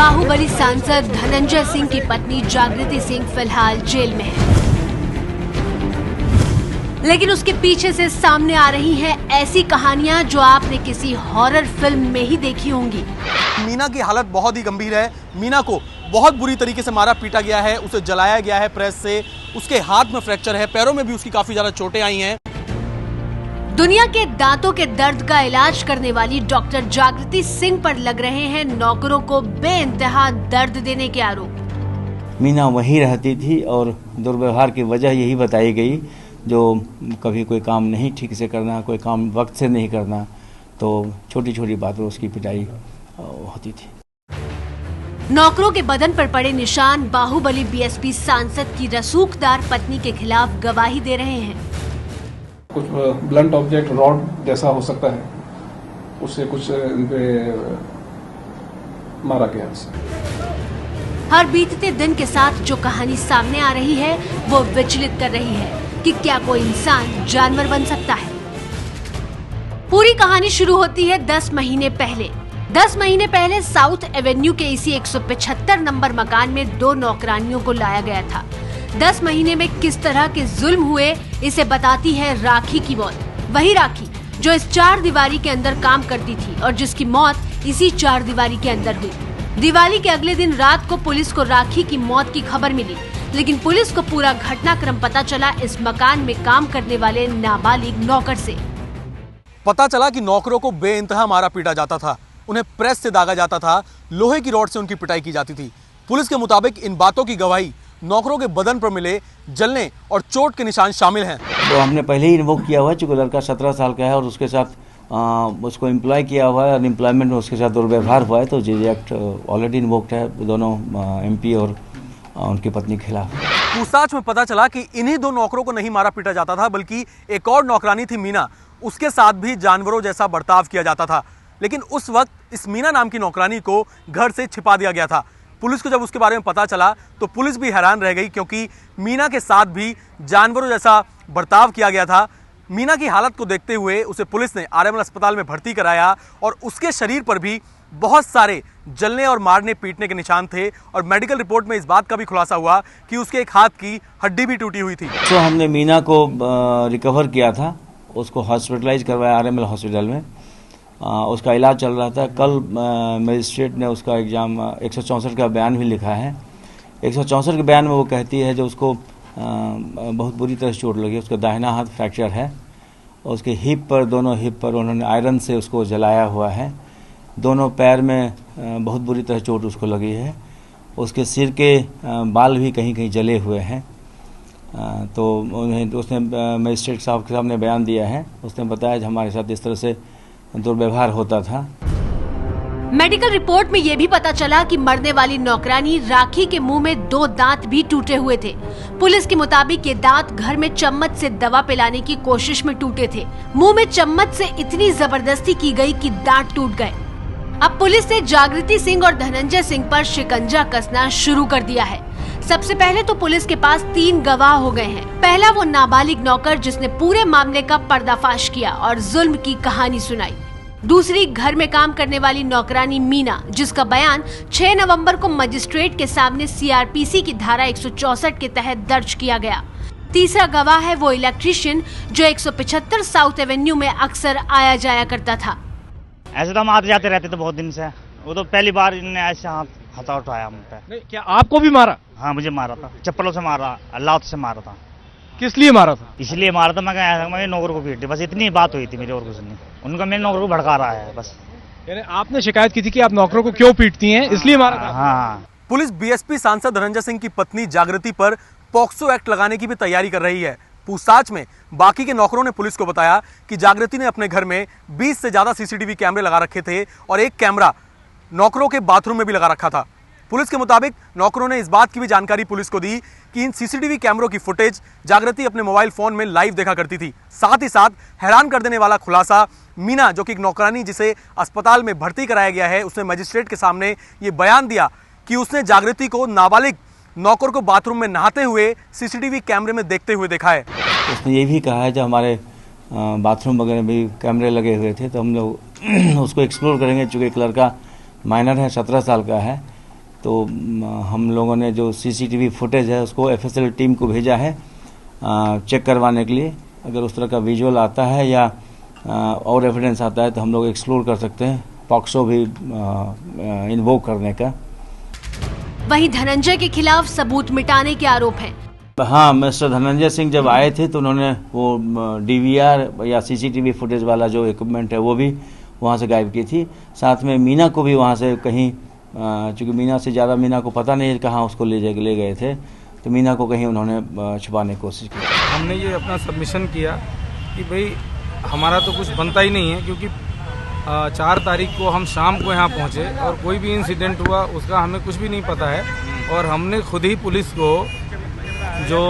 बाहुबली सांसद धनंजय सिंह की पत्नी जागृति सिंह फिलहाल जेल में है, लेकिन उसके पीछे से सामने आ रही हैं ऐसी कहानियां जो आपने किसी हॉरर फिल्म में ही देखी होंगी। मीना की हालत बहुत ही गंभीर है। मीना को बहुत बुरी तरीके से मारा पीटा गया है, उसे जलाया गया है प्रेस से, उसके हाथ में फ्रैक्चर है, पैरों में भी उसकी काफी ज्यादा चोटें आई हैं। दुनिया के दांतों के दर्द का इलाज करने वाली डॉक्टर जागृति सिंह पर लग रहे हैं नौकरों को बेइंतहा दर्द देने के आरोप। मीना वहीं रहती थी और दुर्व्यवहार की वजह यही बताई गई, जो कभी कोई काम नहीं ठीक से करना, कोई काम वक्त से नहीं करना, तो छोटी छोटी बातों उसकी पिटाई होती थी। नौकरों के बदन पर पड़े निशान बाहुबली बीएसपी सांसद की रसूखदार पत्नी के खिलाफ गवाही दे रहे हैं। कुछ ब्लंट ऑब्जेक्ट रॉड जैसा हो सकता है, उससे कुछ मारा गया। हर बीतते दिन के साथ जो कहानी सामने आ रही है वो विचलित कर रही है कि क्या कोई इंसान जानवर बन सकता है। पूरी कहानी शुरू होती है 10 महीने पहले। 10 महीने पहले साउथ एवेन्यू के इसी 175 नंबर मकान में 2 नौकरानियों को लाया गया था। 10 महीने में किस तरह के जुल्म हुए इसे बताती है राखी की मौत। वही राखी जो इस 4 दीवारी के अंदर काम करती थी और जिसकी मौत इसी 4 दीवारी के अंदर हुई। दिवाली के अगले दिन रात को पुलिस को राखी की मौत की खबर मिली, लेकिन पुलिस को पूरा घटनाक्रम पता चला इस मकान में काम करने वाले नाबालिग नौकर से। पता चला कि नौकरों को बेइंतहा मारा पीटा जाता था, उन्हें प्रेस से दागा जाता था, लोहे की रॉड से उनकी पिटाई की जाती थी। पुलिस के मुताबिक इन बातों की गवाही नौकरों के बदन पर मिले जलने और चोट के निशान शामिल हैं। तो हमने पहले ही इन्वोक किया हुआ है, चूँकि लड़का 17 साल का है और उसके साथ उसको एम्प्लॉय किया हुआ है और एम्प्लॉयमेंट में उसके साथ दुर्व्यवहार हुआ है, तो जीजे एक्ट ऑलरेडी इन्वोक्ड है दोनों एमपी और उनकी पत्नी के खिलाफ। पूछताछ में पता चला कि इन्हीं 2 नौकरों को नहीं मारा पीटा जाता था, बल्कि एक और नौकरानी थी मीना, उसके साथ भी जानवरों जैसा बर्ताव किया जाता था। लेकिन उस वक्त इस मीना नाम की नौकरानी को घर से छिपा दिया गया था। पुलिस को जब उसके बारे में पता चला तो पुलिस भी हैरान रह गई, क्योंकि मीना के साथ भी जानवरों जैसा बर्ताव किया गया था। मीना की हालत को देखते हुए उसे पुलिस ने आरएमएल अस्पताल में भर्ती कराया और उसके शरीर पर भी बहुत सारे जलने और मारने पीटने के निशान थे और मेडिकल रिपोर्ट में इस बात का भी खुलासा हुआ कि उसके एक हाथ की हड्डी भी टूटी हुई थी। तो हमने मीना को रिकवर किया था, उसको हॉस्पिटलाइज करवाया आरएमएल हॉस्पिटल में, उसका इलाज चल रहा था। कल मजिस्ट्रेट ने उसका एग्जाम 164 का बयान भी लिखा है। 164 के बयान में वो कहती है जो उसको बहुत बुरी तरह से चोट लगी, उसका दाहिना हाथ फ्रैक्चर है, उसके हिप पर, दोनों हिप पर उन्होंने आयरन से उसको जलाया हुआ है, दोनों पैर में बहुत बुरी तरह चोट उसको लगी है, उसके सिर के बाल भी कहीं कहीं जले हुए हैं। तो उसने मजिस्ट्रेट साहब के सामने बयान दिया है, उसने बताया कि हमारे साथ इस तरह से दुर्व्यवहार होता था। मेडिकल रिपोर्ट में यह भी पता चला कि मरने वाली नौकरानी राखी के मुंह में 2 दांत भी टूटे हुए थे। पुलिस के मुताबिक ये दांत घर में चम्मच से दवा पिलाने की कोशिश में टूटे थे। मुंह में चम्मच से इतनी जबरदस्ती की गई कि दांत टूट गए। अब पुलिस ने जागृति सिंह और धनंजय सिंह पर शिकंजा कसना शुरू कर दिया है। सबसे पहले तो पुलिस के पास 3 गवाह हो गए हैं। पहला वो नाबालिग नौकर जिसने पूरे मामले का पर्दाफाश किया और जुल्म की कहानी सुनाई। दूसरी घर में काम करने वाली नौकरानी मीना, जिसका बयान 6 नवंबर को मजिस्ट्रेट के सामने सीआरपीसी की धारा 164 के तहत दर्ज किया गया। तीसरा गवाह है वो इलेक्ट्रीशियन जो 175 साउथ एवेन्यू में अक्सर आया जाया करता था। ऐसे तो हम आते जाते रहते थे बहुत दिन से, वो तो पहली बार इन्होंने ऐसे हाथ उठाया हम पे। क्या आपको भी मारा? हाँ, मुझे मारा था, चप्पलों से मारा, अल्लाह से मारा था। किस लिए मारा था? इसलिए मारा था, मैं नौकर को पीट, बस इतनी बात हुई थी मेरे और कुछ नहीं। उनका मेरे नौकर को भड़का रहा है बस। यानी आपने शिकायत की थी कि आप नौकरों को क्यों पीटती हैं, इसलिए मारा था? हाँ। पुलिस बीएसपी सांसद धनंजय सिंह की पत्नी जागृति पर पॉक्सो एक्ट लगाने की भी तैयारी कर रही है। पूछताछ में बाकी के नौकरों ने पुलिस को बताया कि जागृति ने अपने घर में 20 से ज्यादा सीसीटीवी कैमरे लगा रखे थे और एक कैमरा नौकरों के बाथरूम में भी लगा रखा था। पुलिस के मुताबिक नौकरों ने इस बात की भी जानकारी पुलिस को दी कि इन सीसीटीवी कैमरों की फुटेज जागृति अपने मोबाइल फोन में लाइव देखा करती थी। साथ ही साथ हैरान कर देने वाला खुलासा, मीना जो कि एक नौकरानी जिसे अस्पताल में भर्ती कराया गया है, उसने मजिस्ट्रेट के सामने ये बयान दिया कि उसने जागृति को नाबालिग नौकर को बाथरूम में नहाते हुए सीसीटीवी कैमरे में देखते हुए देखा है। उसने ये भी कहा है जब हमारे बाथरूम वगैरह भी कैमरे लगे हुए थे तो हम लोग उसको एक्सप्लोर करेंगे, चूँकि एक लड़का माइनर है, 17 साल का है, तो हम लोगों ने जो CCTV फुटेज है उसको FSL टीम को भेजा है चेक करवाने के लिए। अगर उस तरह का विजुअल आता है या और एविडेंस आता है तो हम लोग एक्सप्लोर कर सकते हैं पॉक्सो भी इन्वोक करने का। वहीं धनंजय के खिलाफ सबूत मिटाने के आरोप हैं। हाँ, मिस्टर धनंजय सिंह जब आए थे तो उन्होंने वो DVR या CCTV फुटेज वाला जो इक्विपमेंट है वो भी वहाँ से गायब की थी। साथ में मीना को भी वहाँ से कहीं, चूँकि मीना से ज़्यादा मीना को पता नहीं है कहाँ उसको ले गए थे, तो मीना को कहीं उन्होंने छुपाने की कोशिश की। हमने ये अपना सबमिशन किया कि भाई हमारा तो कुछ बनता ही नहीं है, क्योंकि 4 तारीख को हम शाम को यहाँ पहुँचे और कोई भी इंसिडेंट हुआ उसका हमें कुछ भी नहीं पता है। और हमने खुद ही पुलिस को जो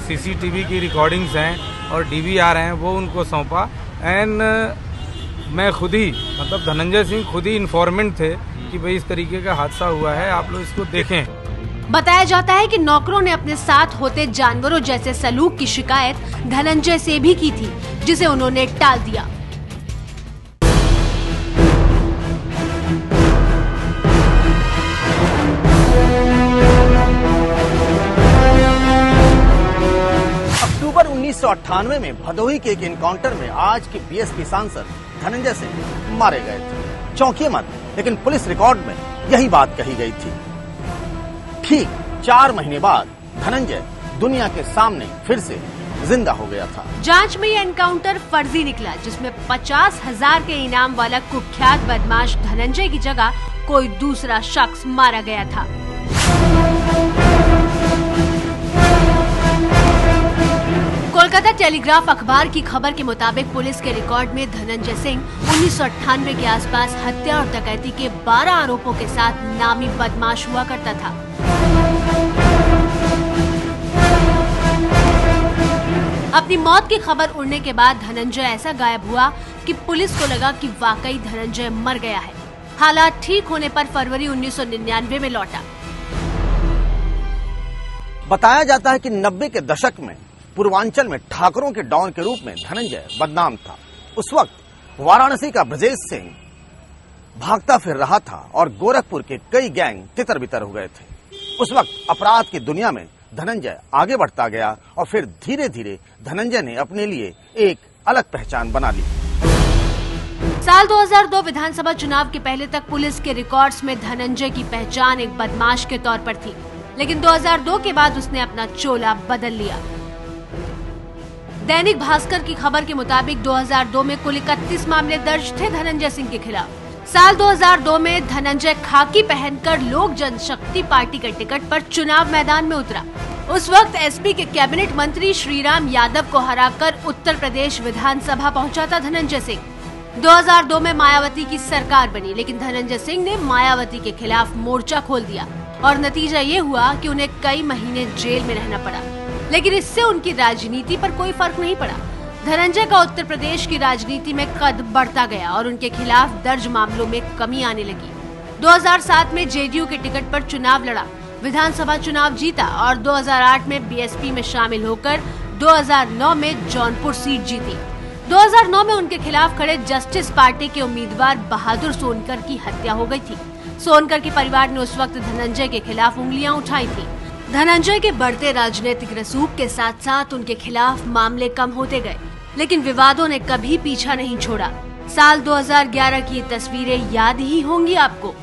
CCTV की रिकॉर्डिंग्स हैं और DVR हैं वो उनको सौंपा। एंड मैं खुद ही, मतलब धनंजय सिंह खुद ही इन्फॉर्मेंट थे कि भाई इस तरीके का हादसा हुआ है, आप लोग इसको देखें। बताया जाता है कि नौकरों ने अपने साथ होते जानवरों जैसे सलूक की शिकायत धनंजय से भी की थी, जिसे उन्होंने टाल दिया। अक्टूबर 1998 में भदोही के एक एनकाउंटर में आज के BSP सांसद धनंजय सिंह मारे गए थे। चौंकिए मत, लेकिन पुलिस रिकॉर्ड में यही बात कही गई थी। ठीक 4 महीने बाद धनंजय दुनिया के सामने फिर से जिंदा हो गया था। जांच में ये एनकाउंटर फर्जी निकला, जिसमें 50,000 के इनाम वाला कुख्यात बदमाश धनंजय की जगह कोई दूसरा शख्स मारा गया था। कोलकाता टेलीग्राफ अखबार की खबर के मुताबिक पुलिस के रिकॉर्ड में धनंजय सिंह 1998 के आसपास हत्या और डकैती के 12 आरोपों के साथ नामी बदमाश हुआ करता था। अपनी मौत की खबर उड़ने के बाद धनंजय ऐसा गायब हुआ कि पुलिस को लगा कि वाकई धनंजय मर गया है। हालात ठीक होने पर फरवरी 1999 में लौटा। बताया जाता है कि 90 के दशक में पूर्वांचल में ठाकुरों के डॉन के रूप में धनंजय बदनाम था। उस वक्त वाराणसी का ब्रजेश सिंह भागता फिर रहा था और गोरखपुर के कई गैंग तितर बितर हो गए थे। उस वक्त अपराध की दुनिया में धनंजय आगे बढ़ता गया और फिर धीरे धीरे धनंजय ने अपने लिए एक अलग पहचान बना ली। साल 2002 विधानसभा चुनाव के पहले तक पुलिस के रिकॉर्ड्स में धनंजय की पहचान एक बदमाश के तौर पर थी, लेकिन 2002 के बाद उसने अपना चोला बदल लिया। दैनिक भास्कर की खबर के मुताबिक 2002 में कुल 31 मामले दर्ज थे धनंजय सिंह के खिलाफ। साल 2002 में धनंजय खाकी पहनकर लोक जनशक्ति पार्टी के टिकट पर चुनाव मैदान में उतरा। उस वक्त SP के कैबिनेट मंत्री श्रीराम यादव को हराकर उत्तर प्रदेश विधानसभा पहुंचा था धनंजय सिंह। 2002 में मायावती की सरकार बनी, लेकिन धनंजय सिंह ने मायावती के खिलाफ मोर्चा खोल दिया और नतीजा ये हुआ कि उन्हें कई महीने जेल में रहना पड़ा। लेकिन इससे उनकी राजनीति पर कोई फर्क नहीं पड़ा। धनंजय का उत्तर प्रदेश की राजनीति में कद बढ़ता गया और उनके खिलाफ दर्ज मामलों में कमी आने लगी। 2007 में JDU के टिकट पर चुनाव लड़ा, विधानसभा चुनाव जीता और 2008 में BSP में शामिल होकर 2009 में जौनपुर सीट जीती। 2009 में उनके खिलाफ खड़े जस्टिस पार्टी के उम्मीदवार बहादुर सोनकर की हत्या हो गई थी। सोनकर के परिवार ने उस वक्त धनंजय के खिलाफ उंगलियां उठाई थी। धनंजय के बढ़ते राजनीतिक रसूख के साथ साथ उनके खिलाफ मामले कम होते गए, लेकिन विवादों ने कभी पीछा नहीं छोड़ा। साल 2011 की तस्वीरें याद ही होंगी आपको।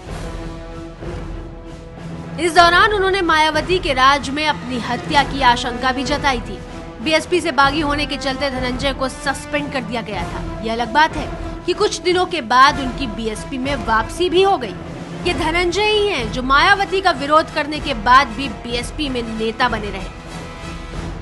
इस दौरान उन्होंने मायावती के राज में अपनी हत्या की आशंका भी जताई थी। BSP से बागी होने के चलते धनंजय को सस्पेंड कर दिया गया था। यह अलग बात है कि कुछ दिनों के बाद उनकी BSP में वापसी भी हो गई। ये धनंजय ही हैं जो मायावती का विरोध करने के बाद भी BSP में नेता बने रहे।